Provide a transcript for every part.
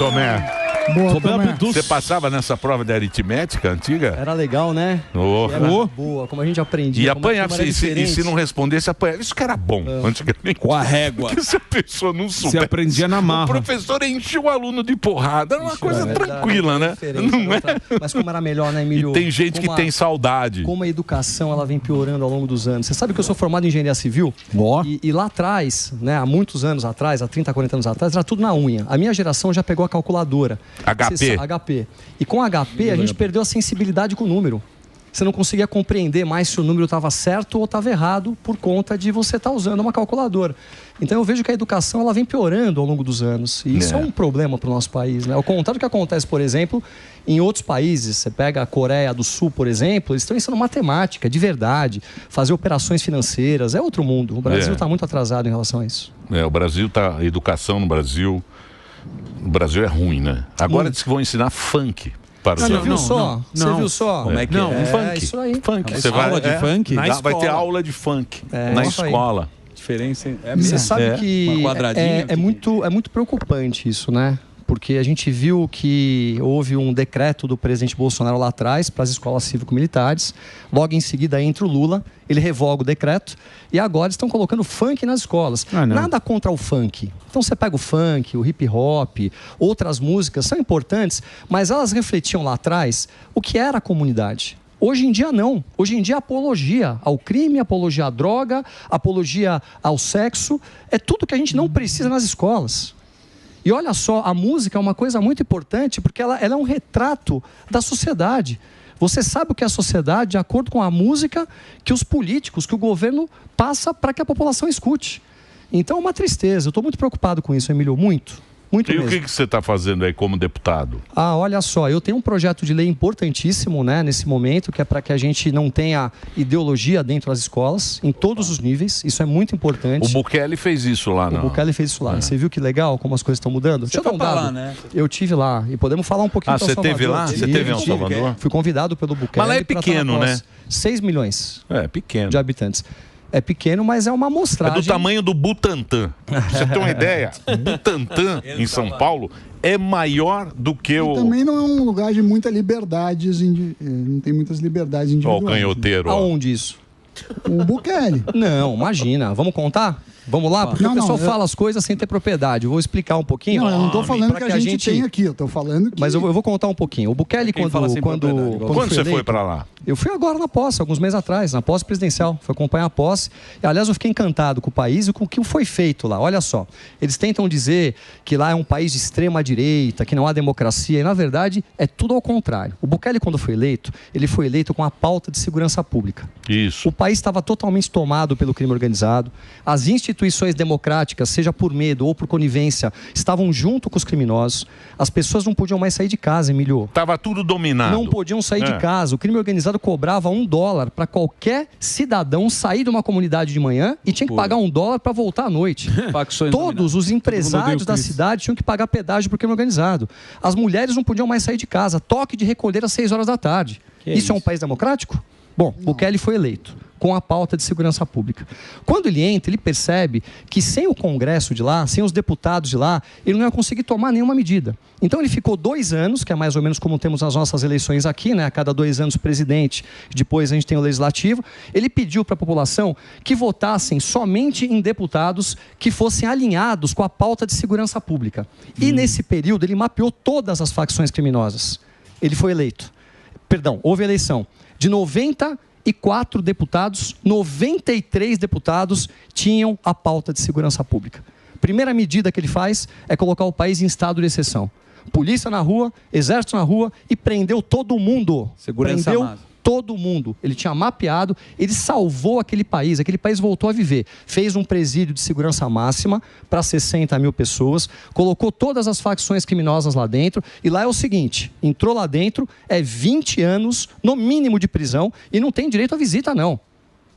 Tomé. Boa, Tomé. Você passava nessa prova de aritmética antiga? Era legal, né? Era boa, como a gente aprendia. E apanhava, se não respondesse, apanhava. Isso que era bom, antigamente. Com a régua. Porque se a pessoa não soubesse... Você aprendia na marra. O professor enchia o aluno de porrada. Era uma coisa tranquila, né? Não é? Mas como era melhor, né, Emílio? E tem gente que tem saudade. Como a educação ela vem piorando ao longo dos anos. Você sabe que eu sou formado em engenharia civil? E lá atrás, né, há muitos anos atrás, há 30, 40 anos atrás, era tudo na unha. A minha geração já pegou a calculadora. HP. E com HP a gente perdeu a sensibilidade com o número. Você não conseguia compreender mais se o número estava certo ou estava errado por conta de você estar usando uma calculadora. Então eu vejo que a educação ela vem piorando ao longo dos anos. E isso é um problema para o nosso país, né? Ao contrário do que acontece, por exemplo, em outros países. Você pega a Coreia do Sul, por exemplo, eles estão ensinando matemática, de verdade, fazer operações financeiras. É outro mundo. O Brasil está muito atrasado em relação a isso. O Brasil está... A educação no Brasil é ruim, né? Agora diz que vão ensinar funk. Você viu só? Você viu só? Como é que é? Funk. Isso aí. Funk. Você vai aula de funk? Vai ter aula de funk na escola. Diferença é mesmo. Você sabe que é muito preocupante isso, né? Porque a gente viu que houve um decreto do presidente Bolsonaro lá atrás para as escolas cívico-militares. Logo em seguida entra o Lula, ele revoga o decreto e agora estão colocando funk nas escolas. Nada contra o funk. Então você pega o funk, o hip hop, outras músicas são importantes, mas elas refletiam lá atrás o que era a comunidade. Hoje em dia não. Hoje em dia apologia ao crime, apologia à droga, apologia ao sexo. É tudo que a gente não precisa nas escolas. E olha só, a música é uma coisa muito importante porque ela é um retrato da sociedade. Você sabe o que é a sociedade de acordo com a música que os políticos, que o governo passa para que a população escute. Então é uma tristeza. Eu estou muito preocupado com isso, Emílio, muito mesmo. O que você está fazendo aí como deputado? Olha só, eu tenho um projeto de lei importantíssimo, né, nesse momento, que é para que a gente não tenha ideologia dentro das escolas, em todos os níveis. Isso é muito importante. O Bukele fez isso lá, não? O Bukele fez isso lá. Você viu que legal como as coisas estão mudando? Você foi para lá, né? Eu tive lá. E podemos falar um pouquinho do Salvador. Você teve lá? Você teve em El Salvador? Fui convidado pelo Bukele. Mas lá é pequeno, né? 6 milhões pequeno. de habitantes. É pequeno, mas é uma amostragem. É do tamanho do Butantã. Você tem uma ideia? Butantã, em São Paulo, é maior do que o... Também não é um lugar de muita liberdade, não tem muitas liberdades individuais. Ó, o canhoteiro. Aonde isso? O Bukele. Não, imagina. Vamos contar? Vamos lá? Porque o pessoal fala as coisas sem ter propriedade. Eu vou explicar um pouquinho. Não, eu não estou falando que a gente tem aqui. Eu estou falando que... Mas eu vou contar um pouquinho. O Bukele, quando você foi para lá? Eu fui agora na posse, alguns meses atrás, na posse presidencial. Fui acompanhar a posse. E, aliás, eu fiquei encantado com o país e com o que foi feito lá. Olha só. Eles tentam dizer que lá é um país de extrema direita, que não há democracia. E, na verdade, é tudo ao contrário. O Bukele, quando foi eleito, ele foi eleito com a pauta de segurança pública. Isso. O país estava totalmente tomado pelo crime organizado. As instituições democráticas, seja por medo ou por conivência, estavam junto com os criminosos. As pessoas não podiam mais sair de casa, Emílio. Estava tudo dominado. Não podiam sair de casa. O crime organizado cobrava $1 para qualquer cidadão sair de uma comunidade de manhã e tinha que pagar $1 para voltar à noite. Todos os empresários da cidade tinham que pagar pedágio para o crime organizado. As mulheres não podiam mais sair de casa. Toque de recolher às 6 horas da tarde. Isso é um país democrático? Bom, o Bukele foi eleito com a pauta de segurança pública. Quando ele entra, ele percebe que sem o Congresso de lá, sem os deputados de lá, ele não ia conseguir tomar nenhuma medida. Então ele ficou 2 anos, que é mais ou menos como temos as nossas eleições aqui, né? A cada 2 anos o presidente, depois a gente tem o legislativo. Ele pediu para a população que votassem somente em deputados que fossem alinhados com a pauta de segurança pública. E nesse período ele mapeou todas as facções criminosas. Ele foi eleito. Houve eleição. De 94 deputados, 93 deputados tinham a pauta de segurança pública. Primeira medida que ele faz é colocar o país em estado de exceção. Polícia na rua, exército na rua e prendeu todo mundo. Todo mundo. Ele tinha mapeado, ele salvou aquele país voltou a viver. Fez um presídio de segurança máxima para 60 mil pessoas, colocou todas as facções criminosas lá dentro, e lá é o seguinte, entrou lá dentro, é 20 anos, no mínimo, de prisão, e não tem direito à visita, não.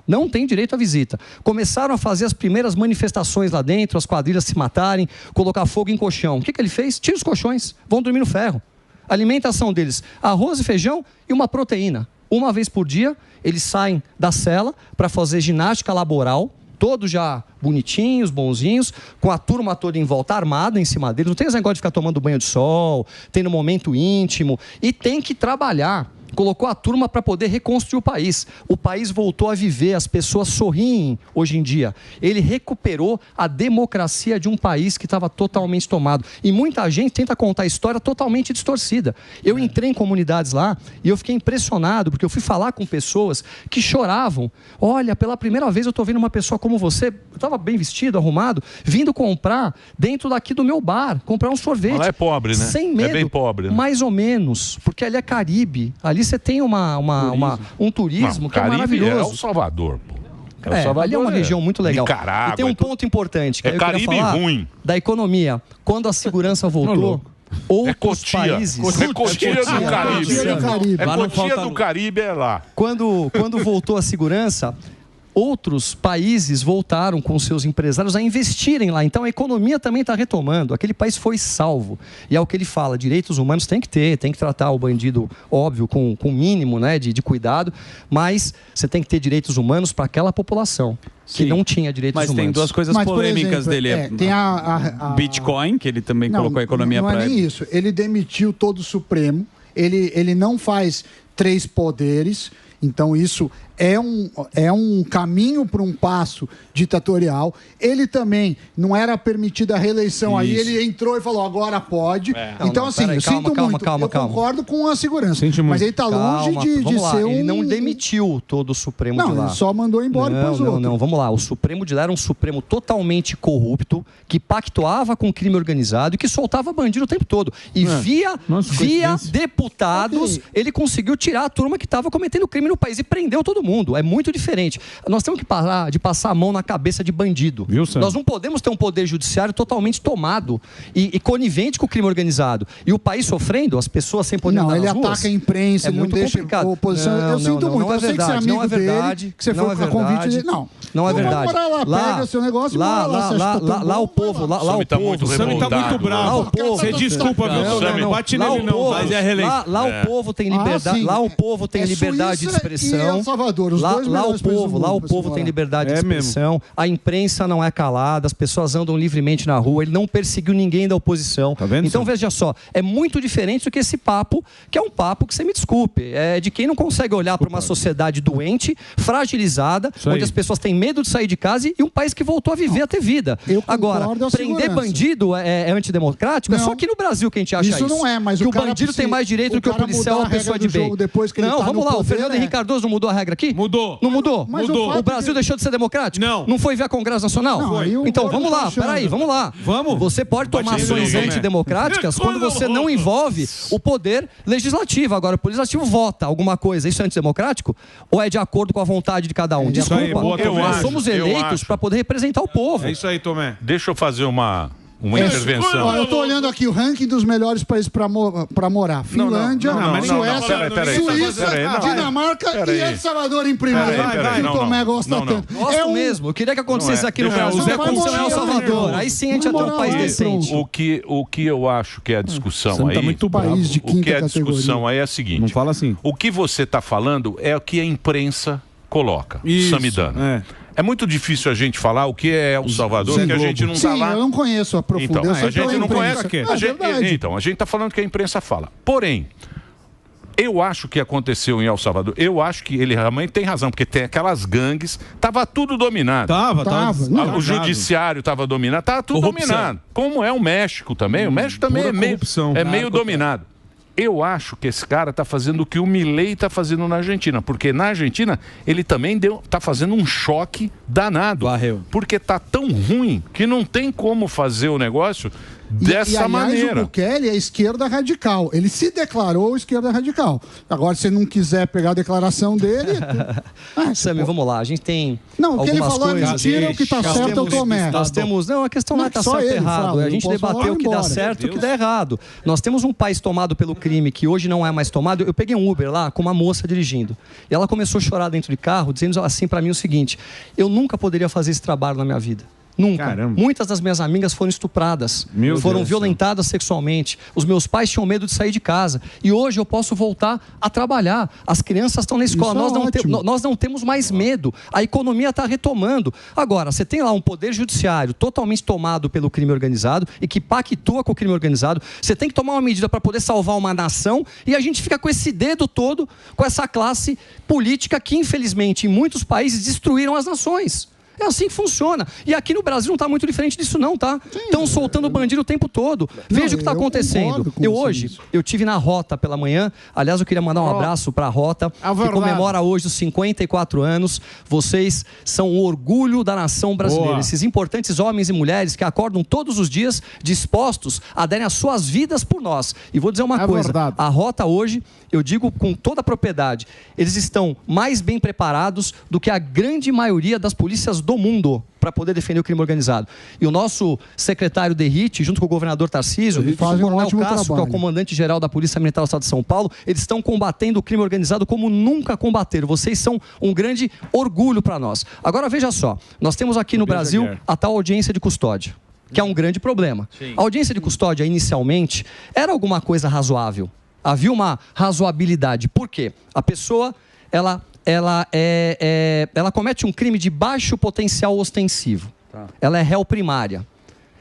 Não tem direito à visita. Começaram a fazer as primeiras manifestações lá dentro, as quadrilhas se matarem, colocar fogo em colchão. O que ele fez? Tira os colchões, vão dormir no ferro. A alimentação deles, arroz e feijão e uma proteína. Uma vez por dia, eles saem da cela para fazer ginástica laboral, todos já bonitinhos, bonzinhos, com a turma toda em volta armada em cima deles. Não tem esse negócio de ficar tomando banho de sol, tem no momento íntimo. E tem que trabalhar. Colocou a turma para poder reconstruir o país. O país voltou a viver, as pessoas sorriem hoje em dia. Ele recuperou a democracia de um país que estava totalmente tomado. E muita gente tenta contar a história totalmente distorcida. Eu entrei em comunidades lá e eu fiquei impressionado, porque eu fui falar com pessoas que choravam. Olha, pela primeira vez eu estou vendo uma pessoa como você, eu estava bem vestido, arrumado, vindo comprar dentro daqui do meu bar, comprar um sorvete. Lá é pobre, né? Sem medo. É bem pobre, né? Mais ou menos, porque ali é Caribe. Ali você tem um turismo que é maravilhoso. É El Salvador, pô. Ali é uma região muito legal. Nicarágua, e tem um ponto importante que é eu queria Caribe falar ruim. Da economia. Quando a segurança voltou, outros países... É Cotia do Caribe. É Lá não Cotia do Caribe, é lá. Quando voltou a segurança... Outros países voltaram com seus empresários a investirem lá. Então a economia também está retomando. Aquele país foi salvo. E é o que ele fala: direitos humanos tem que tratar o bandido, óbvio, com o mínimo, né, de cuidado, mas você tem que ter direitos humanos para aquela população que não tinha direitos humanos. Mas tem duas coisas polêmicas dele. Tem Bitcoin, que ele também colocou a economia para... Não é nem isso. Ele demitiu todo o Supremo. Ele não faz 3 poderes. Então isso é um caminho para um passo ditatorial. Ele também não era permitida a reeleição. Aí ele entrou e falou, agora pode. Então, assim, eu sinto muito. Eu concordo com a segurança. Mas ele está longe de ser um... Ele não demitiu todo o Supremo de lá. Não, ele só mandou embora e pôs outro. Não, vamos lá. O Supremo de lá era um Supremo totalmente corrupto, que pactuava com o crime organizado e que soltava bandido o tempo todo. E via deputados, ele conseguiu tirar a turma que estava cometendo crime no país e prendeu todo mundo. É muito diferente. Nós temos que parar de passar a mão na cabeça de bandido. Nós não podemos ter um poder judiciário totalmente tomado e conivente com o crime organizado. E o país sofrendo, as pessoas sem poder andar nas ruas. Ele ataca a imprensa, ele não deixa a oposição. Eu sinto muito. Eu sei que você é amigo dele, que você foi com a convite dele. Não é verdade. Vai morar lá, pega seu negócio e mora lá. Lá o povo, lá o povo. O Sami tá muito bravo. Você desculpa, viu? Não bate nele não, mas é reeleição. Lá o povo tem liberdade. Lá o povo tem liberdade de expressão. Lá o povo tem liberdade de expressão, a imprensa não é calada, as pessoas andam livremente na rua, ele não perseguiu ninguém da oposição. Então veja só, é muito diferente do que esse papo, que é um papo que, você me desculpe, é de quem não consegue olhar para uma sociedade doente, fragilizada, onde as pessoas têm medo de sair de casa e um país que voltou a viver, a ter vida. Agora, prender bandido é antidemocrático? É só aqui no Brasil que a gente acha isso. Isso não é, mas que o bandido tem mais direito do que o policial ou a pessoa de bem. Não, vamos lá, o Fernando Henrique Cardoso não mudou a regra aqui? Mudou. Não mudou? Mudou. O Brasil deixou de ser democrático? Não. Não foi via Congresso Nacional? Não, então vamos lá, peraí, vamos lá. Vamos. Você pode tomar ações antidemocráticas quando você não envolve o poder legislativo. Agora, o poder legislativo vota alguma coisa. Isso é antidemocrático? Ou é de acordo com a vontade de cada um? Desculpa, nós somos eleitos para poder representar o povo. É isso aí, Tomé. Deixa eu fazer uma intervenção. Eu estou olhando aqui o ranking dos melhores países para morar. Finlândia, Suécia, Suíça, Dinamarca e El Salvador em primeiro. Que o Tomé gosta tanto. Gosto mesmo. Eu queria que acontecesse aqui no Brasil. O Zé aconteceu em El Salvador. Aí sim a gente ia ter um país decente. O que eu acho que é a discussão aí... O que é a discussão aí é a seguinte. Não fala assim. O que você está falando é o que a imprensa coloca. Samidana. É muito difícil a gente falar o que é El Salvador, porque a gente não está lá. Eu não conheço a profundidade. Então, a gente não conhece. Então, a gente está falando o que a imprensa fala. Porém, eu acho que aconteceu em El Salvador. Eu acho que ele realmente tem razão, porque tem aquelas gangues, tava tudo dominado. Tava. O judiciário tava dominado, tava tudo dominado. Como é o México também. O México também é meio dominado. Eu acho que esse cara está fazendo o que o Milei está fazendo na Argentina, porque na Argentina ele também está fazendo um choque danado, porque está tão ruim que não tem como fazer o negócio dessa maneira. O Bukele é esquerda radical. Ele se declarou esquerda radical. Agora, se não quiser pegar a declaração dele... Sami, vamos lá. A gente tem o que ele falou é mentira, o que está certo é o Tomé. Nós temos... Não, a questão não é estar certo e errado. A gente debateu o que dá certo e o que dá errado. Nós temos um país tomado pelo crime que hoje não é mais tomado. Eu peguei um Uber lá com uma moça dirigindo. E ela começou a chorar dentro de carro, dizendo assim para mim o seguinte: eu nunca poderia fazer esse trabalho na minha vida. Nunca. Caramba. Muitas das minhas amigas foram estupradas, foram violentadas sexualmente. Os meus pais tinham medo de sair de casa. E hoje eu posso voltar a trabalhar. As crianças estão na escola. Nós não temos mais medo. A economia está retomando. Agora, você tem lá um poder judiciário totalmente tomado pelo crime organizado e que pactua com o crime organizado. Você tem que tomar uma medida para poder salvar uma nação e a gente fica com esse dedo todo, com essa classe política que, infelizmente, em muitos países destruíram as nações. É assim que funciona. E aqui no Brasil não está muito diferente disso não, tá? Estão soltando bandido o tempo todo. Veja o que está acontecendo. Eu tive na Rota pela manhã. Aliás, eu queria mandar um abraço para a Rota, que comemora hoje os 54 anos. Vocês são o orgulho da nação brasileira. Boa. Esses importantes homens e mulheres que acordam todos os dias dispostos a darem as suas vidas por nós. E vou dizer uma coisa. Verdade. A Rota hoje, eu digo com toda a propriedade, eles estão mais bem preparados do que a grande maioria das polícias do mundo para poder defender o crime organizado. E o nosso secretário Derrite, junto com o governador Tarcísio, e o coronel Castro, que é o comandante-geral da Polícia Militar do Estado de São Paulo, eles estão combatendo o crime organizado como nunca combateram. Vocês são um grande orgulho para nós. Agora, veja só, nós temos aqui no Brasil a tal audiência de custódia, que é um grande problema. Sim. A audiência de custódia, inicialmente, era alguma coisa razoável. Havia uma razoabilidade. Por quê? A pessoa, ela comete um crime de baixo potencial ostensivo. Tá. Ela é réu primária.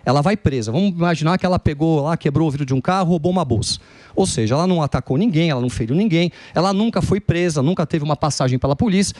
Ela vai presa. Vamos imaginar que ela pegou lá, quebrou o vidro de um carro, roubou uma bolsa. Ou seja, ela não atacou ninguém, ela não feriu ninguém, ela nunca foi presa, nunca teve uma passagem pela polícia.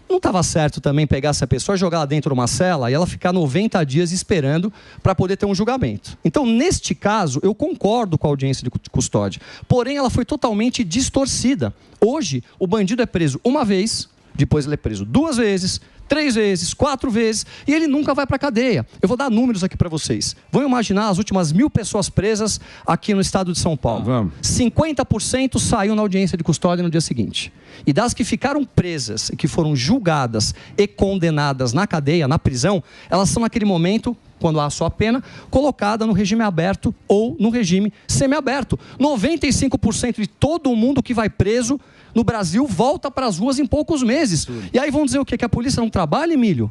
Não estava certo também pegar essa pessoa, jogar ela dentro de uma cela e ela ficar 90 dias esperando para poder ter um julgamento. Então, neste caso, eu concordo com a audiência de custódia. Porém, ela foi totalmente distorcida. Hoje, o bandido é preso uma vez, depois ele é preso 2 vezes, 3 vezes, 4 vezes, e ele nunca vai para a cadeia. Eu vou dar números aqui para vocês. Vamos imaginar as últimas 1.000 pessoas presas aqui no estado de São Paulo. Vamos. 50% saiu na audiência de custódia no dia seguinte. E das que ficaram presas e que foram julgadas e condenadas na cadeia, na prisão, elas são naquele momento, quando há a sua pena, colocada no regime aberto ou no regime semiaberto. 95% de todo mundo que vai preso no Brasil volta para as ruas em poucos meses. E aí vão dizer o quê? Que a polícia não trabalha, Emílio?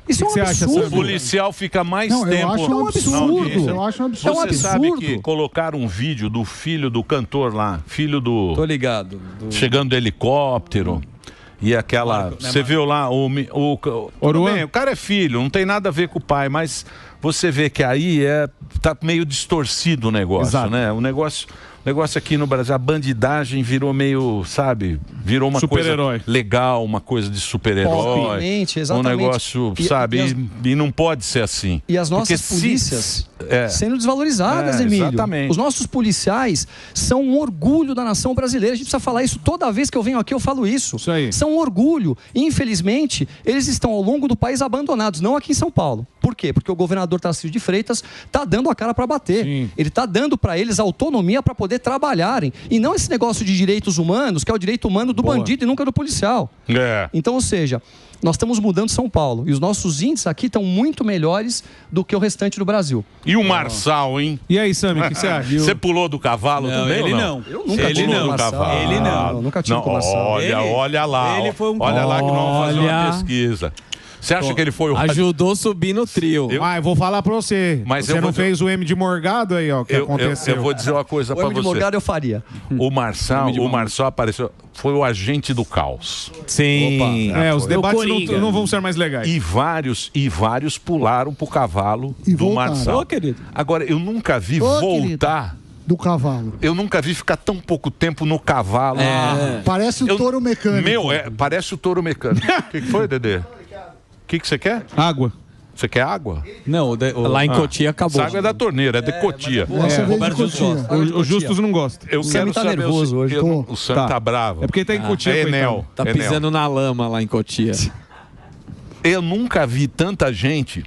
Isso é um absurdo. O policial fica mais tempo... Eu acho um absurdo. Eu acho um absurdo. Você sabe que colocaram um vídeo do filho do cantor lá, filho do... Tô ligado. Chegando de helicóptero... E aquela... Você viu lá tudo bem, o cara é filho, não tem nada a ver com o pai, mas você vê que aí tá meio distorcido o negócio, exato, né? O negócio aqui no Brasil, a bandidagem virou meio, sabe? Virou uma coisa legal, uma coisa de super-herói. Exatamente. Um negócio, sabe? E não pode ser assim. E as nossas polícias sendo desvalorizadas, Emílio. Exatamente. Os nossos policiais são um orgulho da nação brasileira. A gente precisa falar isso toda vez que eu venho aqui, eu falo isso. Isso aí. São um orgulho. E, infelizmente, eles estão ao longo do país abandonados, não aqui em São Paulo. Por quê? Porque o governador Tarcísio de Freitas está dando a cara para bater. Sim. Ele está dando para eles autonomia para poder trabalharem. E não esse negócio de direitos humanos, que é o direito humano do bandido e nunca do policial. Então, ou seja, nós estamos mudando São Paulo. E os nossos índices aqui estão muito melhores do que o restante do Brasil. E o Marçal, hein? E aí, Sami, o que você acha? Você pulou do cavalo também? Ele não. Eu nunca tive do cavalo. Ele não. Eu nunca tive com o Marçal. Olha lá. Olha lá que nós vamos fazer uma pesquisa. Você acha que ele foi o... Ajudou a subir no trio. Eu vou falar pra você. Mas você não fez o M de Morgado aí, ó, o que aconteceu. Eu vou dizer uma coisa pra você. O M de Morgado eu faria. O Marçal apareceu... Foi o agente do caos. Sim. Os debates não vão ser mais legais. E vários pularam pro cavalo do Marçal. Agora, eu nunca vi voltar... Do cavalo. Eu nunca vi ficar tão pouco tempo no cavalo. Parece o touro mecânico. Parece o touro mecânico. O que foi, Dedê? O que você quer? Água. Você quer água? Não, lá em Cotia acabou. Essa água é da torneira, é de Cotia. Roberto Justus. O Justus não gosta. Eu quero saber nervoso hoje. O Sam tá bravo. É porque tá em Cotia. É Enel. Tá pisando na lama lá em Cotia. Eu nunca vi tanta gente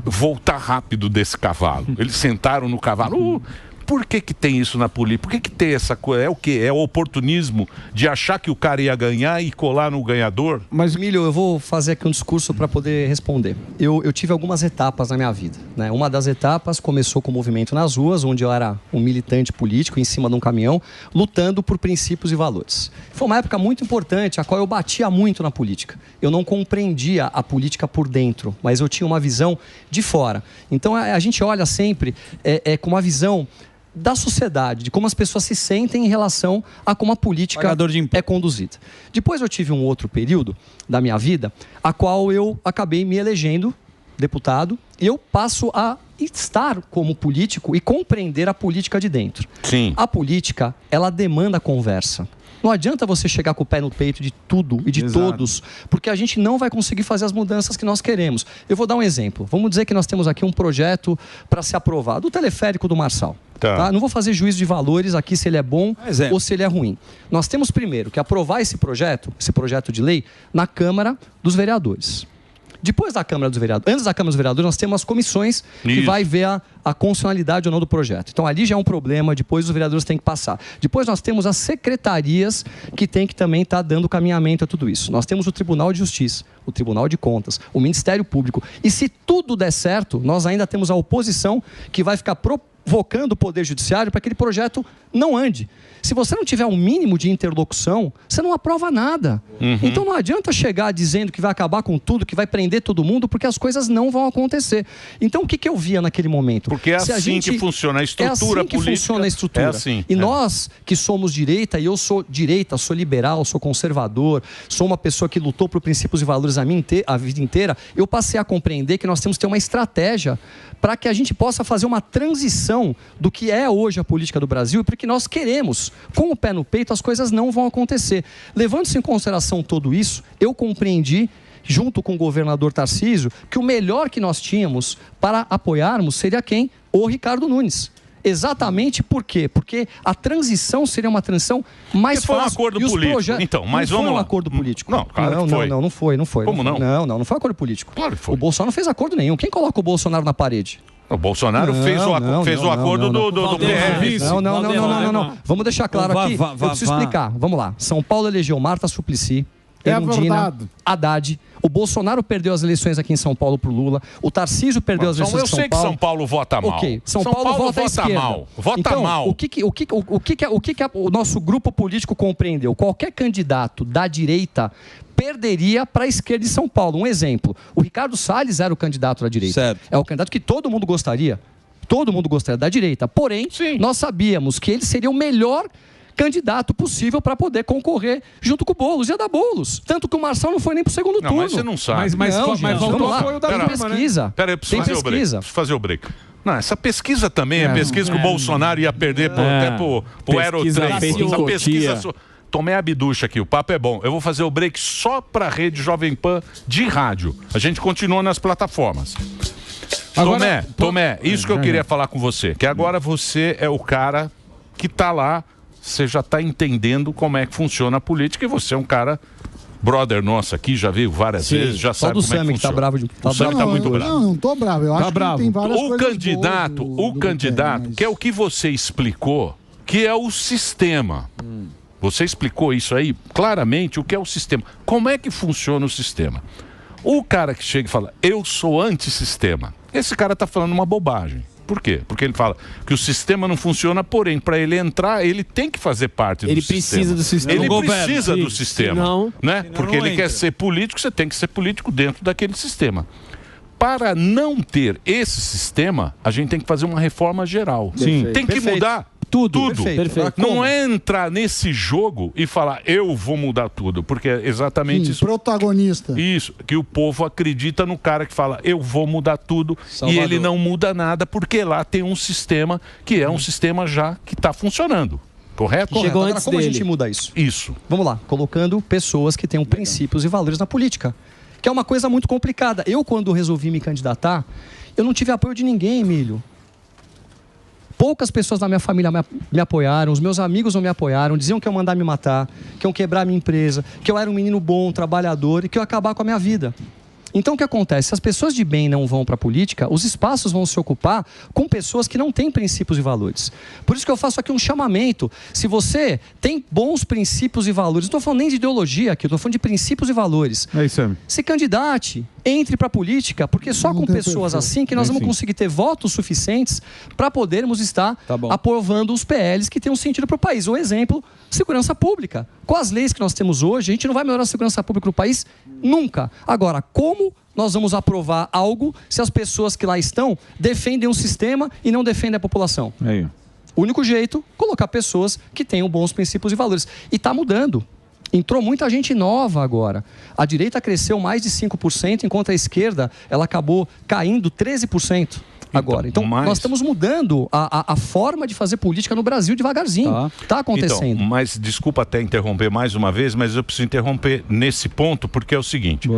voltar rápido desse cavalo. Eles sentaram no cavalo. por que tem isso na política? Por que tem essa coisa? É o quê? É o oportunismo de achar que o cara ia ganhar e colar no ganhador? Mas, Emílio, eu vou fazer aqui um discurso para poder responder. Eu tive algumas etapas na minha vida, né? Uma das etapas começou com o movimento nas ruas, onde eu era um militante político em cima de um caminhão, lutando por princípios e valores. Foi uma época muito importante, a qual eu batia muito na política. Eu não compreendia a política por dentro, mas eu tinha uma visão de fora. Então, a gente olha sempre com uma visão da sociedade, de como as pessoas se sentem em relação a como a política é conduzida. Depois eu tive um outro período da minha vida, a qual eu acabei me elegendo deputado, e eu passo a estar como político e compreender a política de dentro. Sim. A política, ela demanda conversa. Não adianta você chegar com o pé no peito de tudo e de todos, porque a gente não vai conseguir fazer as mudanças que nós queremos. Eu vou dar um exemplo. Vamos dizer que nós temos aqui um projeto para ser aprovado, o teleférico do Marçal. Tá? Não vou fazer juízo de valores aqui se ele é bom ou se ele é ruim. Nós temos primeiro que aprovar esse projeto de lei, na Câmara dos Vereadores. Depois da Câmara dos Vereadores, antes da Câmara dos Vereadores, nós temos as comissões que vai ver a constitucionalidade ou não do projeto. Então, ali já é um problema, depois os vereadores têm que passar. Depois nós temos as secretarias que têm que também estar dando caminhamento a tudo isso. Nós temos o Tribunal de Justiça, o Tribunal de Contas, o Ministério Público. E se tudo der certo, nós ainda temos a oposição que vai ficar provocando o Poder Judiciário para que aquele projeto não ande. Se você não tiver um mínimo de interlocução, você não aprova nada. Então não adianta chegar dizendo que vai acabar com tudo, que vai prender todo mundo, porque as coisas não vão acontecer. Então o que eu via naquele momento? Porque é assim que funciona a estrutura política. Funciona a estrutura. É assim. E nós que somos direita, e eu sou direita, sou liberal, sou conservador, sou uma pessoa que lutou por princípios e valores a vida inteira, eu passei a compreender que nós temos que ter uma estratégia para que a gente possa fazer uma transição do que é hoje a política do Brasil e para que nós queremos. Com o pé no peito, as coisas não vão acontecer. Levando-se em consideração tudo isso, eu compreendi, junto com o governador Tarcísio, que o melhor que nós tínhamos para apoiarmos seria quem? O Ricardo Nunes. Exatamente por quê? Porque a transição seria uma transição mais foi fácil. Um acordo político. Então, mas não vamos foi um lá. acordo político. Não, claro que foi. Não foi. Como não? Não foi acordo político. Claro que foi. O Bolsonaro não fez acordo nenhum. Quem coloca o Bolsonaro na parede? O Bolsonaro fez o acordo do PF. Não. Vamos deixar claro aqui. Eu preciso explicar. Vamos lá. São Paulo elegeu Marta Suplicy, Erundina, Haddad. O Bolsonaro perdeu as eleições aqui em São Paulo pro Lula. O Tarcísio perdeu as eleições em São Paulo. Eu sei que São Paulo vota mal. Ok. São Paulo vota mal. Vota mal. O que o nosso grupo político compreendeu? Qualquer candidato da direita perderia para a esquerda de São Paulo. Um exemplo. O Ricardo Salles era o candidato da direita. Certo. É o candidato que todo mundo gostaria. Todo mundo gostaria da direita. Porém, nós sabíamos que ele seria o melhor candidato possível para poder concorrer junto com o Boulos. Ia dar Boulos. Tanto que o Marçal não foi nem para o segundo turno. Mas você não sabe. Mas faltou o apoio da turma, Tem pesquisa. Né? Peraí, preciso fazer o break. Não, essa pesquisa também é pesquisa que o Bolsonaro ia perder até pro Aerotrem. Essa pesquisa... Tomei a biducha aqui, o papo é bom. Eu vou fazer o break só para a rede Jovem Pan de rádio. A gente continua nas plataformas. Agora, Tomé, isso que eu queria falar com você. Que agora você é o cara que tá lá, você já tá entendendo como é que funciona a política e você é um cara... Brother nosso aqui, já viu várias vezes, já sabe como é que funciona. Tá bravo o Sam tá muito bravo. Não tô bravo. Eu acho que tem várias coisas o candidato, que é o que você explicou, que é o sistema. Você explicou isso aí claramente, o que é o sistema. Como é que funciona o sistema? O cara que chega e fala, eu sou antissistema, esse cara está falando uma bobagem. Por quê? Porque ele fala que o sistema não funciona, porém, para ele entrar, ele tem que fazer parte do sistema. Ele precisa do sistema. Ele precisa do sistema. Senão, né? Porque ele quer ser político, você tem que ser político dentro daquele sistema. Para não ter esse sistema, a gente tem que fazer uma reforma geral. Tem que mudar tudo. Perfeito. Não é entrar nesse jogo e falar, eu vou mudar tudo, porque é exatamente isso. Protagonista. Isso, que o povo acredita no cara que fala, eu vou mudar tudo, e ele não muda nada, porque lá tem um sistema que é um sistema já que está funcionando. Correto? Chegou antes dele. Como a gente muda isso? Isso. Vamos lá, colocando pessoas que tenham princípios e valores na política, que é uma coisa muito complicada. Eu, quando resolvi me candidatar, eu não tive apoio de ninguém, Emílio. Poucas pessoas da minha família me apoiaram, os meus amigos não me apoiaram, diziam que eu ia mandar me matar, que eu ia quebrar minha empresa, que eu era um menino bom, trabalhador e que eu ia acabar com a minha vida. Então o que acontece? Se as pessoas de bem não vão para a política, os espaços vão se ocupar com pessoas que não têm princípios e valores. Por isso que eu faço aqui um chamamento. Se você tem bons princípios e valores, não estou falando nem de ideologia aqui, eu estou falando de princípios e valores. É isso aí. Se candidate, entre para a política, porque só com pessoas assim que nós vamos conseguir ter votos suficientes para podermos estar aprovando os PLs que têm um sentido para o país. Um exemplo, segurança pública. Com as leis que nós temos hoje, a gente não vai melhorar a segurança pública no país nunca. Agora, como nós vamos aprovar algo se as pessoas que lá estão defendem um sistema e não defendem a população? Aí. O único jeito, colocar pessoas que tenham bons princípios e valores. E está mudando. Entrou muita gente nova agora. A direita cresceu mais de 5%, enquanto a esquerda ela acabou caindo 13%. Agora. Então, nós estamos mudando a forma de fazer política no Brasil devagarzinho. Está acontecendo. Então, mas desculpa até interromper mais uma vez, mas eu preciso interromper nesse ponto, porque é o seguinte.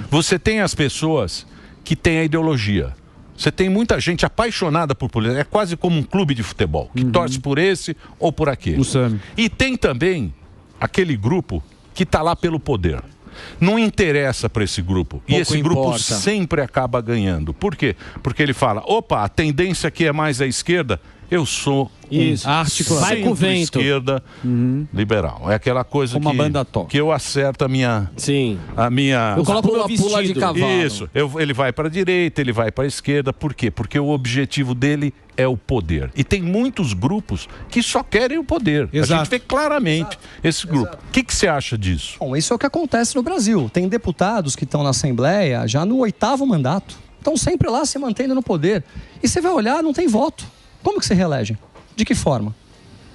Você tem as pessoas que têm a ideologia. Você tem muita gente apaixonada por política. É quase como um clube de futebol, que torce por esse ou por aquele. E tem também aquele grupo que está lá pelo poder. Não interessa para esse grupo. E esse grupo sempre acaba ganhando. Por quê? Porque ele fala, opa, a tendência aqui é mais à esquerda, eu sou vai com o vento. Esquerda liberal. É aquela coisa que eu acerto a minha... Eu coloco o meu pula de cavalo. Isso. Ele vai para a direita, ele vai para a esquerda. Por quê? Porque o objetivo dele é o poder. E tem muitos grupos que só querem o poder. Exato. A gente vê claramente esse grupo. O que você acha disso? Bom, isso é o que acontece no Brasil. Tem deputados que estão na Assembleia já no 8º mandato. Estão sempre lá se mantendo no poder. E você vai olhar, não tem voto. Como que se reelege? De que forma?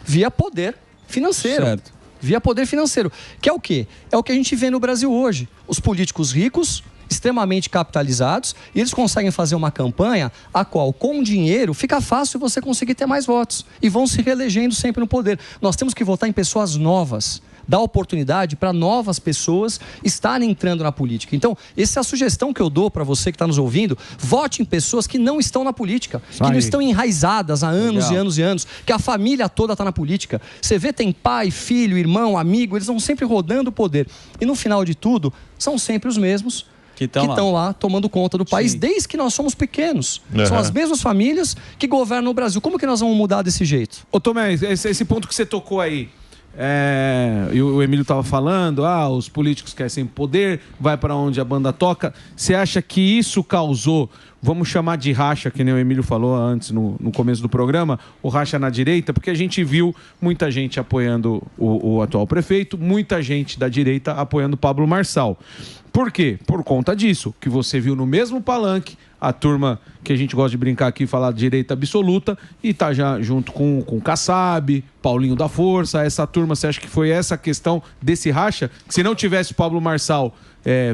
Via poder financeiro. Certo. Via poder financeiro. Que é o quê? É o que a gente vê no Brasil hoje. Os políticos ricos, extremamente capitalizados, e eles conseguem fazer uma campanha a qual, com dinheiro, fica fácil você conseguir ter mais votos. E vão se reelegendo sempre no poder. Nós temos que votar em pessoas novas. Dar oportunidade para novas pessoas estarem entrando na política. Então, essa é a sugestão que eu dou para você que está nos ouvindo. Vote em pessoas que não estão na política, que não estão enraizadas há anos e anos e anos, que a família toda está na política. Você vê, tem pai, filho, irmão, amigo, eles vão sempre rodando o poder. E no final de tudo, são sempre os mesmos que estão lá tomando conta do país desde que nós somos pequenos. São as mesmas famílias que governam o Brasil. Como que nós vamos mudar desse jeito? Ô Tomé, esse ponto que você tocou aí, e o Emílio estava falando, os políticos querem sempre poder, vai para onde a banda toca. Você acha que isso causou, vamos chamar de racha, que nem o Emílio falou antes no começo do programa, o racha na direita, porque a gente viu muita gente apoiando o atual prefeito, muita gente da direita apoiando Pablo Marçal. Por quê? Por conta disso, que você viu no mesmo palanque a turma que a gente gosta de brincar aqui, falar de direita absoluta, e tá já junto com o Kassab, Paulinho da Força, essa turma. Você acha que foi essa questão desse racha? Que se não tivesse o Pablo Marçal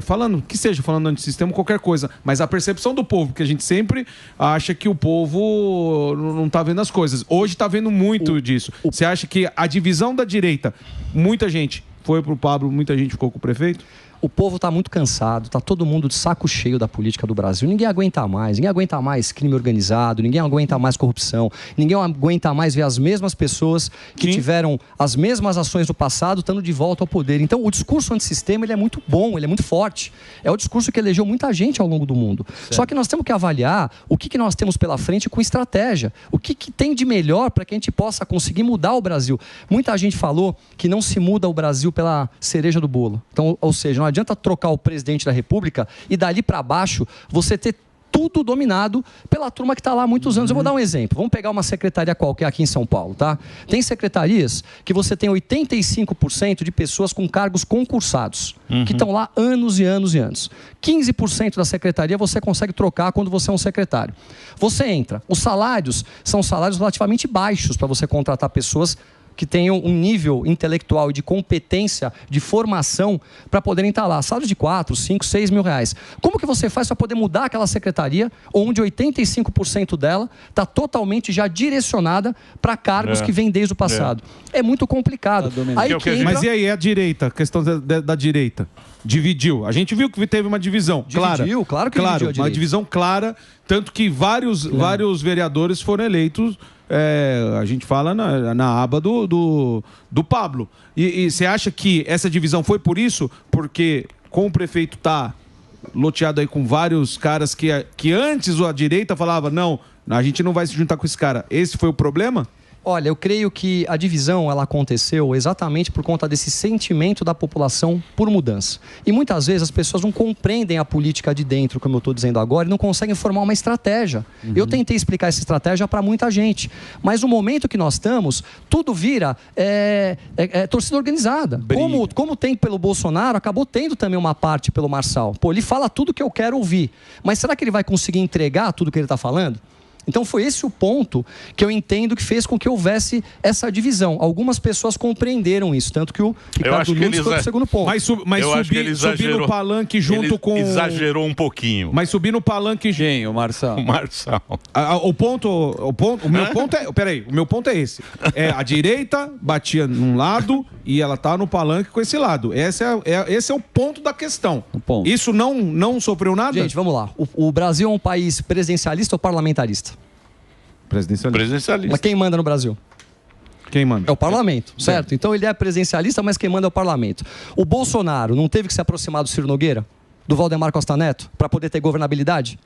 falando antissistema, qualquer coisa, mas a percepção do povo, porque a gente sempre acha que o povo não tá vendo as coisas. Hoje tá vendo muito disso. Você acha que a divisão da direita, muita gente foi pro Pablo, muita gente ficou com o prefeito? O povo está muito cansado, está todo mundo de saco cheio da política do Brasil. Ninguém aguenta mais crime organizado, ninguém aguenta mais corrupção, ninguém aguenta mais ver as mesmas pessoas que tiveram as mesmas ações no passado estando de volta ao poder. Então, o discurso antissistema ele é muito bom, ele é muito forte. É o discurso que elegeu muita gente ao longo do mundo. Certo. Só que nós temos que avaliar o que nós temos pela frente com estratégia. O que tem de melhor para que a gente possa conseguir mudar o Brasil. Muita gente falou que não se muda o Brasil pela cereja do bolo. Então, ou seja, não adianta trocar o presidente da República e dali para baixo você ter tudo dominado pela turma que está lá há muitos anos. Eu vou dar um exemplo. Vamos pegar uma secretaria qualquer aqui em São Paulo, tá? Tem secretarias que você tem 85% de pessoas com cargos concursados, que estão lá anos e anos e anos. 15% da secretaria você consegue trocar quando você é um secretário. Você entra. Os salários são salários relativamente baixos para você contratar pessoas que tenham um nível intelectual e de competência, de formação, para poderem estar lá. Salário de 4, 5, 6 mil reais. Como que você faz para poder mudar aquela secretaria, onde 85% dela está totalmente já direcionada para cargos que vêm desde o passado? É muito complicado. Aí Mas e aí, a direita, a questão da direita? Dividiu. A gente viu que teve uma divisão clara. Claro que dividiu a direita. Uma divisão clara, tanto que vários vereadores foram eleitos, a gente fala na aba do Pablo. E você acha que essa divisão foi por isso? Porque com o prefeito loteado aí com vários caras que antes a direita falava, não, a gente não vai se juntar com esse cara. Esse foi o problema? Olha, eu creio que a divisão ela aconteceu exatamente por conta desse sentimento da população por mudança. E muitas vezes as pessoas não compreendem a política de dentro, como eu estou dizendo agora, e não conseguem formar uma estratégia. Eu tentei explicar essa estratégia para muita gente, mas no momento que nós estamos, tudo vira torcida organizada. Como tem pelo Bolsonaro, acabou tendo também uma parte pelo Marçal. Pô, ele fala tudo que eu quero ouvir, mas será que ele vai conseguir entregar tudo que ele está falando? Então foi esse o ponto que eu entendo que fez com que houvesse essa divisão. Algumas pessoas compreenderam isso, tanto que o Ricardo Nunes foi pro segundo ponto. Mas subir no palanque junto com... Exagerou um pouquinho. Mas subir no palanque... Quem? O Marçal. O Marçal. O meu ponto é esse. A direita batia num lado e ela tá no palanque com esse lado. Esse é o ponto da questão. Isso não sofreu nada? Gente, vamos lá. O Brasil é um país presidencialista ou parlamentarista? Presidencialista. Mas quem manda no Brasil? Quem manda? É o parlamento, certo? Então ele é presidencialista, mas quem manda é o parlamento. O Bolsonaro não teve que se aproximar do Ciro Nogueira, do Valdemar Costa Neto, para poder ter governabilidade?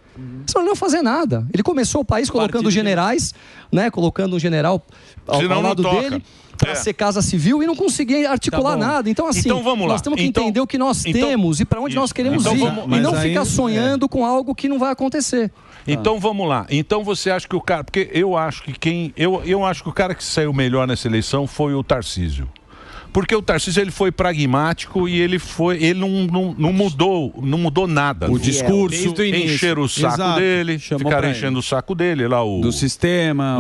Isso não ia fazer nada. Ele começou o país colocando generais, né? Colocando um general ao lado dele para ser Casa Civil e não conseguia articular nada. Então, assim, vamos lá. nós temos que entender o que nós temos e para onde nós queremos ir. E não ficar sonhando com algo que não vai acontecer. Então vamos lá. Então você acha que o cara... Porque eu acho que eu acho que o cara que saiu melhor nessa eleição foi o Tarcísio. Porque o Tarcísio ele foi pragmático e ele não mudou nada. O discurso, encher o saco dele, ficaram enchendo o saco dele lá do sistema.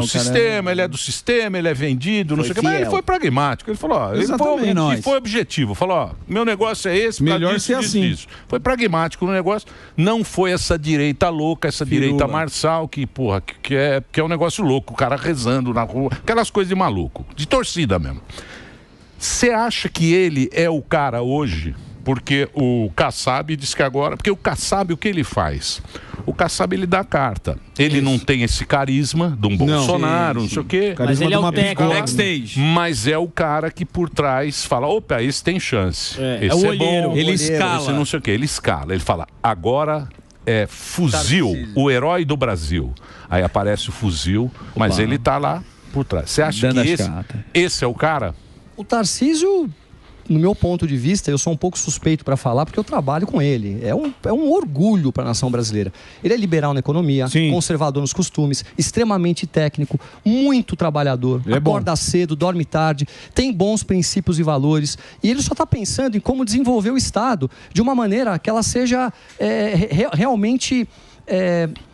Ele é do sistema, ele é vendido, não sei o que, mas ele foi pragmático. Ele falou, ele foi objetivo. Falou, meu negócio é esse, melhor ser assim. Disso. Foi pragmático no negócio, não foi essa direita louca, essa direita marçal que é um negócio louco, o cara rezando na rua, aquelas coisas de maluco, de torcida mesmo. Você acha que ele é o cara hoje? Porque o Kassab diz que agora... Porque o Kassab, o que ele faz? O Kassab, ele dá a carta. Ele não tem esse carisma de um Bolsonaro, não sei o quê. Mas ele é o técnico. Backstage. Mas é o cara que por trás fala, opa, esse tem chance. Esse é o olheiro. bom. Ele escala. Esse não sei o quê. Ele escala. Ele fala, agora... fuzil, o herói do Brasil. Aí aparece o fuzil, mas ele tá lá por trás. Você acha que esse é o cara? O Tarcísio, no meu ponto de vista, eu sou um pouco suspeito para falar, porque eu trabalho com ele. É um orgulho para a nação brasileira. Ele é liberal na economia, conservador nos costumes, extremamente técnico, muito trabalhador, acorda cedo, dorme tarde, tem bons princípios e valores, e ele só está pensando em como desenvolver o Estado de uma maneira que ela seja realmente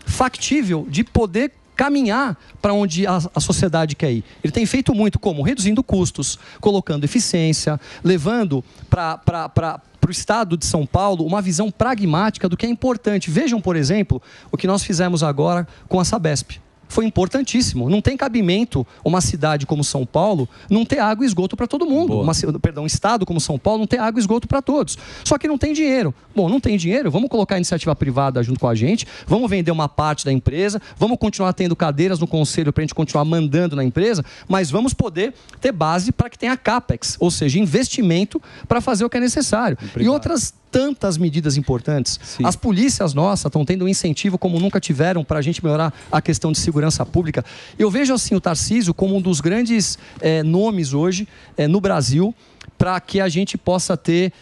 factível de poder caminhar para onde a sociedade quer ir. Ele tem feito muito como? Reduzindo custos, colocando eficiência, levando para o estado de São Paulo uma visão pragmática do que é importante. Vejam, por exemplo, o que nós fizemos agora com a Sabesp. Foi importantíssimo. Não tem cabimento uma cidade como São Paulo não ter água e esgoto para todo mundo. Um estado como São Paulo não ter água e esgoto para todos. Só que não tem dinheiro. Bom, não tem dinheiro, vamos colocar a iniciativa privada junto com a gente, vamos vender uma parte da empresa, vamos continuar tendo cadeiras no conselho para a gente continuar mandando na empresa, mas vamos poder ter base para que tenha CAPEX, ou seja, investimento para fazer o que é necessário. E outras tantas medidas importantes. Sim. As polícias nossas estão tendo um incentivo como nunca tiveram para a gente melhorar a questão de segurança pública. Eu vejo assim o Tarcísio como um dos grandes nomes hoje no Brasil para que a gente possa ter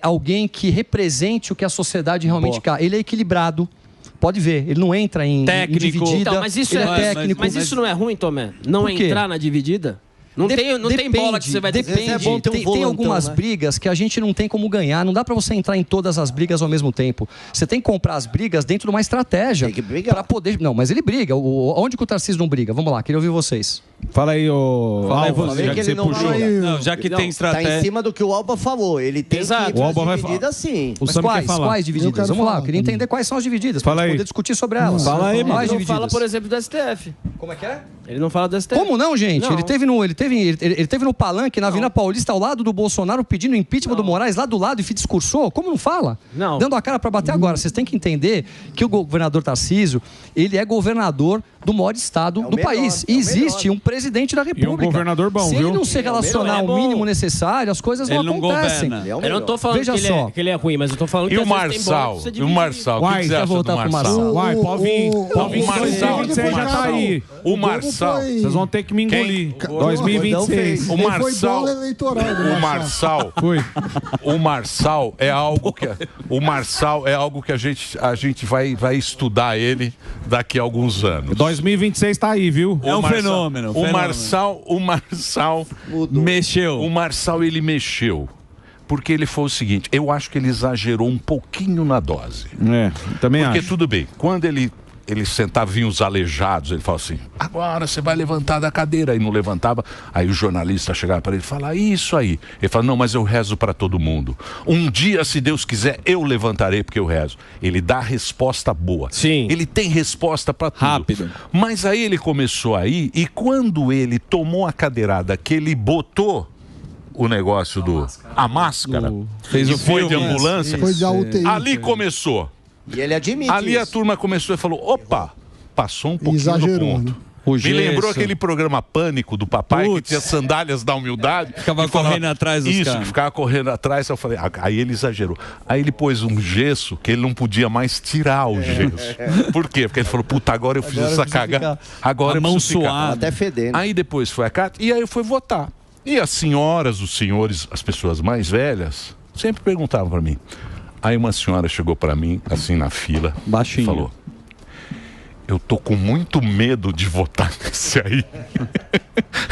alguém que represente o que a sociedade realmente quer. Ele é equilibrado. Pode ver, ele não entra em dividida. Então, mas isso técnico. Mas isso não é ruim, Tomé? Não entrar na dividida? Não tem bola que você vai ter. Depende. Tem algumas brigas que a gente não tem como ganhar. Não dá pra você entrar em todas as brigas ao mesmo tempo. Você tem que comprar as brigas dentro de uma estratégia para poder... Não, mas ele briga. Onde que o Tarcísio não briga? Vamos lá, queria ouvir vocês. Fala aí, você, já que você puxou. Não, já que tem estratégia... Tá em cima do que o Alba falou. Ele tem divididas sim. Mas quais divididas? Vamos lá, eu queria entender quais são as divididas. Para poder discutir sobre elas. Fala aí, mano. Ele não fala, por exemplo, do STF. Como é que é? Ele não fala do STF. Como não, gente? Não. Ele teve no palanque, na Avenida Paulista, ao lado do Bolsonaro, pedindo impeachment do Moraes, lá do lado, e discursou. Como não fala? Não. Dando a cara para bater agora. Vocês têm que entender que o governador Tarcísio, ele é governador do maior estado do país. E existe um presidente da República. E um governador bom, Se viu? ele não se relacionar ao mínimo necessário, as coisas não acontecem. Eu não tô falando que ele é ruim, mas eu tô falando que o Marçal? E o Marçal? O que você acha do Marçal? Uai, pode vir. O Marçal, você já tá aí. O Marçal. Vocês vão ter que me engolir. 2026. O Marçal. O Marçal. O Marçal é algo que a gente vai estudar ele daqui a alguns anos. 2026 tá aí, viu? É um fenômeno. O Marçal mexeu. O Marçal, ele mexeu. Porque ele foi o seguinte, eu acho que ele exagerou um pouquinho na dose. Também Porque acho. tudo bem, quando ele sentava, vinha os aleijados, ele falava assim, agora você vai levantar da cadeira. Aí não levantava, aí o jornalista chegava para ele e falava, isso aí. Ele falava, não, mas eu rezo para todo mundo. Um dia, se Deus quiser, eu levantarei porque eu rezo. Ele dá resposta boa. Sim. Ele tem resposta para tudo. Rápido. Mas aí ele começou aí, e quando ele tomou a cadeirada, que ele botou o negócio a máscara, fez o foi filme, de ambulância, Foi da UTI. ali começou. E ele admite Ali a isso. turma começou e falou, opa, passou um pouquinho Exagerou, do ponto. né? Me lembrou aquele programa Pânico do papai, que tinha sandálias da humildade. Ficava correndo atrás dos caras. Isso, que ficava correndo atrás. Eu falei, aí ele exagerou. Aí ele pôs um gesso que ele não podia mais tirar o gesso. Por quê? Porque ele falou, puta, agora eu fiz essa cagada. Agora eu preciso ficar. Até fedendo. Aí depois foi a carta e aí eu fui votar. E as senhoras, os senhores, as pessoas mais velhas, sempre perguntavam para mim. Aí uma senhora chegou para mim, assim na fila, baixinho, falou, eu tô com muito medo de votar nesse aí.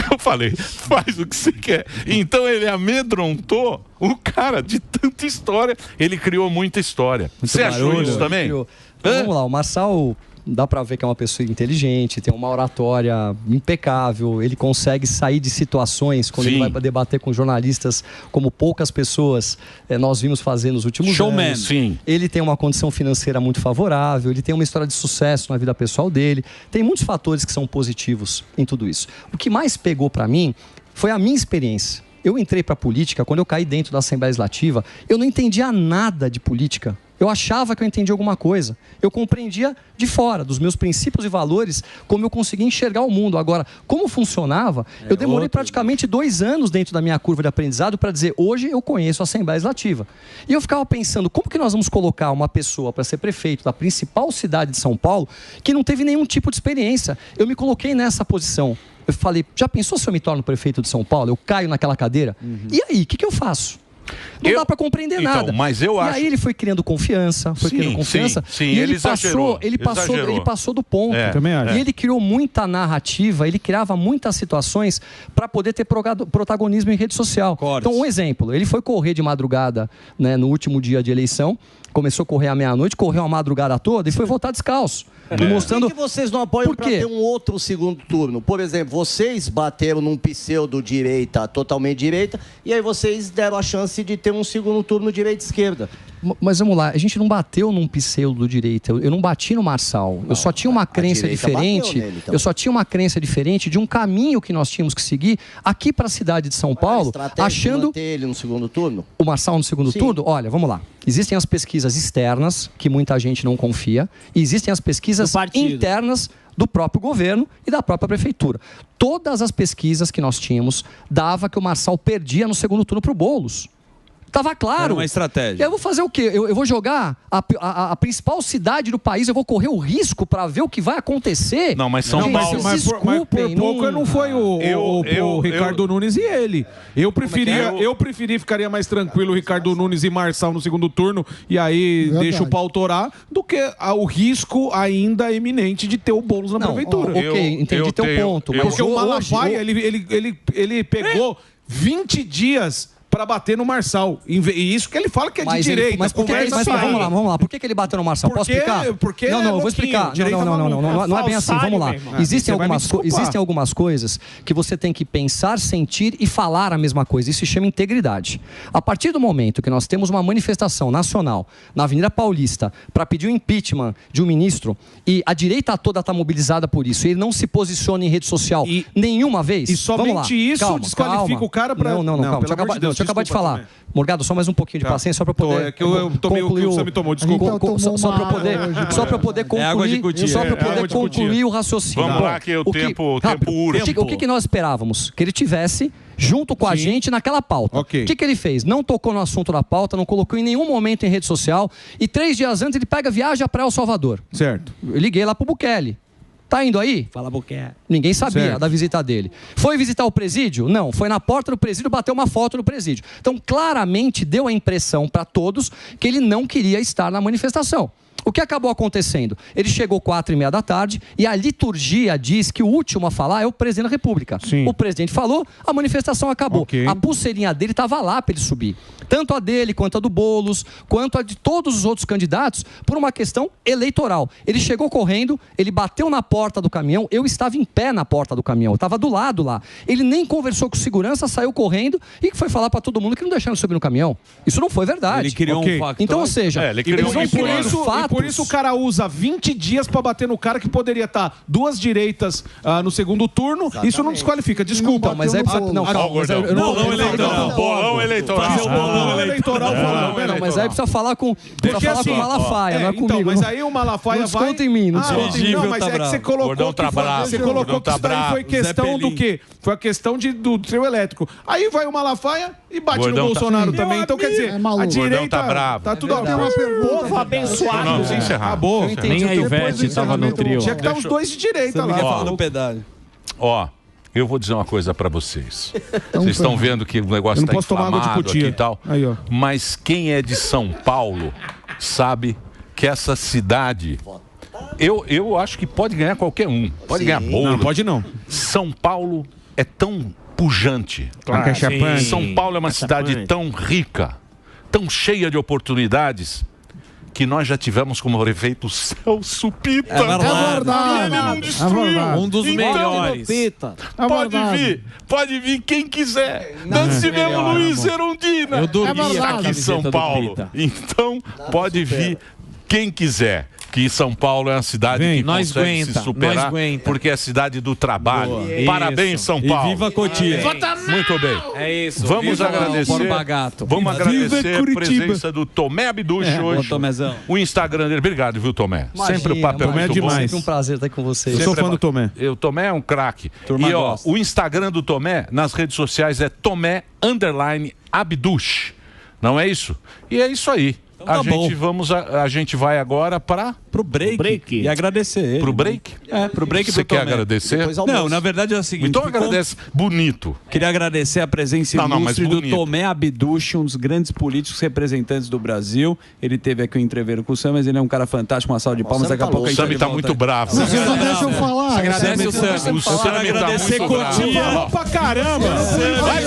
Eu falei, faz o que você quer. Então ele amedrontou o cara de tanta história. Ele criou muita história. Você achou isso também? Então, vamos lá, o Marçal... Dá pra ver que é uma pessoa inteligente, tem uma oratória impecável, ele consegue sair de situações quando ele vai para debater com jornalistas como poucas pessoas nós vimos fazer nos últimos anos. Sim. Ele tem uma condição financeira muito favorável, ele tem uma história de sucesso na vida pessoal dele, tem muitos fatores que são positivos em tudo isso. O que mais pegou pra mim foi a minha experiência. Eu entrei pra política, quando eu caí dentro da Assembleia Legislativa, eu não entendia nada de política. Eu achava que eu entendia alguma coisa. Eu compreendia de fora, dos meus princípios e valores, como eu conseguia enxergar o mundo. Agora, como funcionava, eu demorei praticamente 2 anos dentro da minha curva de aprendizado para dizer, hoje eu conheço a Assembleia Legislativa. E eu ficava pensando, como que nós vamos colocar uma pessoa para ser prefeito da principal cidade de São Paulo que não teve nenhum tipo de experiência? Eu me coloquei nessa posição. Eu falei, já pensou se eu me torno prefeito de São Paulo? Eu caio naquela cadeira? E aí, o que eu faço? Não dá para compreender nada. Mas eu acho... E aí ele foi criando confiança, Sim, e ele passou do ponto. E ele criou muita narrativa, ele criava muitas situações para poder ter protagonismo em rede social. Então, um exemplo, ele foi correr de madrugada, né, no último dia de eleição, começou a correr à meia-noite, correu a madrugada toda e foi votar descalço. Mostrando... Por que vocês não apoiam para ter um outro segundo turno? Por exemplo, vocês bateram num pseudo-direita, totalmente direita, e aí vocês deram a chance de ter um segundo turno direita-esquerda. Mas vamos lá, a gente não bateu num pseudo-direita, eu não bati no Marçal, eu só tinha uma crença diferente, nele, então. Eu só tinha uma crença diferente de um caminho que nós tínhamos que seguir aqui para a cidade de São Paulo, achando... manter ele no segundo turno? O Marçal no segundo turno? Olha, vamos lá. Existem as pesquisas externas, que muita gente não confia, e existem as pesquisas internas do próprio governo e da própria prefeitura. Todas as pesquisas que nós tínhamos dava que o Marçal perdia no segundo turno para o Boulos. Estava claro. Era uma estratégia. Eu vou fazer o quê? Eu vou jogar a principal cidade do país, eu vou correr o risco para ver o que vai acontecer? Não, mas São Paulo... Mas por pouco não foi o Ricardo Nunes e ele. Eu preferi, ficaria mais tranquilo o Ricardo Nunes e Marçal no segundo turno, e aí deixa o pau torar, do que o risco ainda eminente de ter o Boulos na prefeitura. Ok, entendi teu ponto. Porque o Malafaia, ele pegou 20 dias para bater no Marçal. E isso que ele fala que é de direita. Mas vamos lá. Por que ele bateu no Marçal? Posso explicar? Porque não, eu vou explicar. Não é bem assim. Vamos lá. Existem algumas coisas que você tem que pensar, sentir e falar a mesma coisa. Isso se chama integridade. A partir do momento que nós temos uma manifestação nacional na Avenida Paulista para pedir o impeachment de um ministro e a direita toda está mobilizada por isso e ele não se posiciona em rede social nenhuma vez. E somente isso desqualifica o cara para... Não, calma. acabou de falar. Morgado, só mais um pouquinho de paciência, só para poder. É que eu tomei o que você me tomou, desculpa. Só para poder concluir, concluir o raciocínio. Vamos lá, que o tempo urge. O que nós esperávamos? Que ele tivesse junto com a gente naquela pauta. O que ele fez? Não tocou no assunto da pauta, não colocou em nenhum momento em rede social e 3 dias antes ele pega viagem para El Salvador. Certo. Eu liguei lá pro Bukele. Tá indo aí? Fala, Bukele. Ninguém sabia da visita dele. Foi visitar o presídio? Não. Foi na porta do presídio, bateu uma foto no presídio. Então, claramente, deu a impressão para todos que ele não queria estar na manifestação. O que acabou acontecendo? Ele chegou 4h30 da tarde e a liturgia diz que o último a falar é o presidente da República. Sim. O presidente falou, a manifestação acabou. A pulseirinha dele estava lá para ele subir. Tanto a dele, quanto a do Boulos, quanto a de todos os outros candidatos, por uma questão eleitoral. Ele chegou correndo, ele bateu na porta do caminhão, eu estava em pé na porta do caminhão, eu estava do lado lá. Ele nem conversou com segurança, saiu correndo e foi falar para todo mundo que não deixaram subir no caminhão. Isso não foi verdade. Ele criou um facto. Então, ou seja, eles vão criando fatos. Por isso o cara usa 20 dias para bater no cara que poderia estar 2 direitas no segundo turno. Exatamente. Isso não desqualifica. Desculpa. Não, mas aí precisa... Não, calma. Bolão eleitoral. Não, mas aí precisa falar com o Malafaia, não é comigo. Então, mas aí o Malafaia não desconta em mim, não desconta em mim. Não, mas é que você colocou que isso daí foi questão do quê? Foi a questão do trio elétrico. Aí vai o Malafaia e bate no Bolsonaro também. Então, quer dizer, a direita tá tudo povo abençoado. Vamos encerrar. Acabou. Nem a Ivete estava no trio. Tinha que estar os dois de direita lá. Falar no pedágio. Ó, eu vou dizer uma coisa pra vocês. Vocês estão vendo que o negócio está inflamado aqui e tal. Aí, ó. Mas quem é de São Paulo sabe que essa cidade... Eu acho que pode ganhar qualquer um. Pode ganhar Boulos. Não, pode não. São Paulo é tão pujante. Claro, São Paulo é uma cidade tão rica, tão cheia de oportunidades, que nós já tivemos como prefeito Celso Pitta. É verdade. Ele não destruiu. Um dos melhores. Pode vir quem quiser. Nós tivemos Luiz Erundina. Eu dormi aqui em São Paulo. Então, pode vir quem quiser. Que São Paulo é uma cidade que consegue se superar, porque é a cidade do trabalho. Parabéns, São Paulo. E viva Cotia. Muito bem. É isso. Vamos agradecer. Vamos agradecer a presença do Tomé Abduch hoje. O Instagram dele. Obrigado, viu, Tomé? Sempre o papel é muito bom. Sempre um prazer estar com vocês. Eu sou fã do Tomé. O Tomé é um craque. E ó, o Instagram do Tomé nas redes sociais é Tomé_Abduch. Não é isso? E é isso aí. A gente vai agora pro break. E agradecer ele. Pro break? Pro break. Você quer agradecer? Não, na verdade é o seguinte. Então agradece bonito. Queria agradecer a presença ilustre do Tomé Abduch, um dos grandes políticos representantes do Brasil. Ele teve aqui um entreveiro com o Sam, mas ele é um cara fantástico, uma salva de palmas. Daqui a pouco a gente o Sam tá muito bravo. Você não deixa eu falar. Agradece o Sam. O Sam tá muito bravo. Pra caramba. Vai,